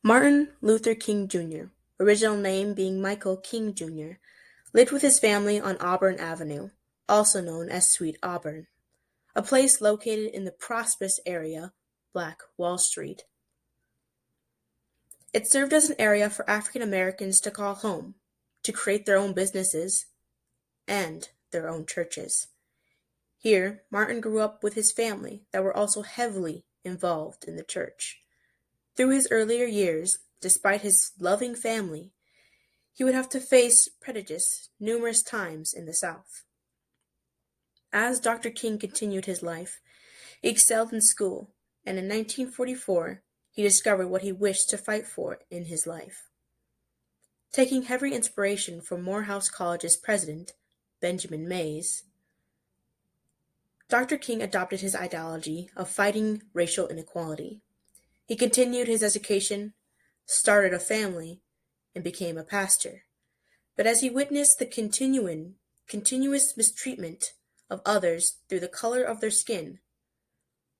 Martin Luther King Jr., original name being Michael King Jr., lived with his family on Auburn Avenue, also known as Sweet Auburn, a place located in the prosperous area, Black Wall Street. It served as an area for African Americans to call home, to create their own businesses, and their own churches. Here, Martin grew up with his family that were also heavily involved in the church. Through his earlier years, despite his loving family, he would have to face prejudice numerous times in the South. As Dr. King continued his life, he excelled in school, and in 1944, he discovered what he wished to fight for in his life. Taking heavy inspiration from Morehouse College's president, Benjamin Mays, Dr. King adopted his ideology of fighting racial inequality. He continued his education, started a family, and became a pastor. But as he witnessed the continuous mistreatment of others through the color of their skin,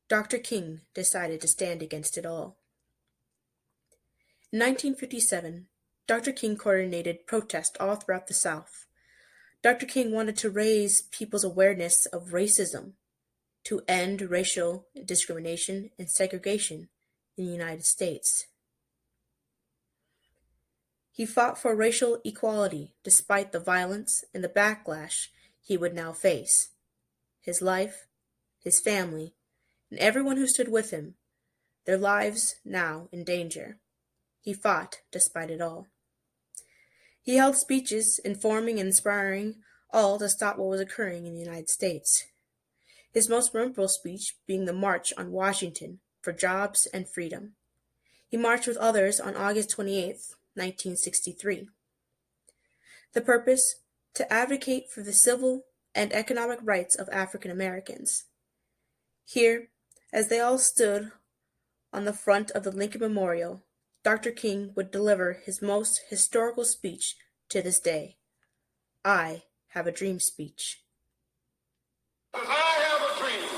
Dr. King decided to stand against it all. In 1957, Dr. King coordinated protests all throughout the South. Dr. King wanted to raise people's awareness of racism, to end racial discrimination and segregation in the United States. He fought for racial equality despite the violence and the backlash he would now face. His life, his family, and everyone who stood with him, their lives now in danger. He fought despite it all. He held speeches informing and inspiring all to stop what was occurring in the United States. His most memorable speech being the March on Washington for Jobs and Freedom. He marched with others on August 28, 1963. The purpose: to advocate for the civil and economic rights of African Americans. Here, as they all stood on the front of the Lincoln Memorial, Dr. King would deliver his most historical speech to this day, "I Have a Dream" speech. I have a dream.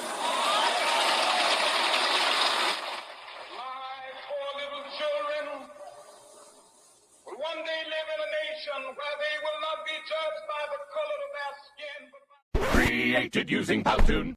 My four little children will one day live in a nation where they will not be judged by the color of their skin, but by... Created using Powtoon.